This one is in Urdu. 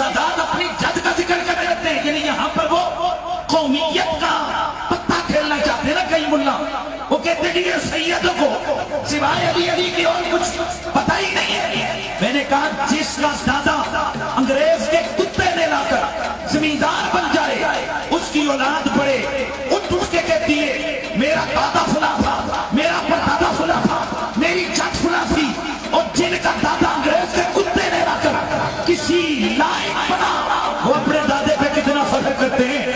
سادات اپنی جد کا ذکر کر رہتے ہیں، یعنی یہاں پر وہ قومیت کا پتہ کھیلنا چاہتے ہیں نا کئی ملا، وہ کہتے ہیں کہ یہ سیدوں کو سوائے علی علی کی اور کچھ پتہ ہی نہیں ہے۔ میں نے کہا جس کا دادا انگریز کے کتے نے لا کر زمیندار بن جائے، اس کی اولاد بڑے اٹھ کے کہتی ہے میرا دادا فلاں تھا، میرا پردادا فلاں تھا، میری جد فلاں تھی، اور جن کا دادا انگریز کے کتے نے لا کر کسی لائق بنا، وہ اپنے دادے پہ کتنا فخر کرتے ہیں۔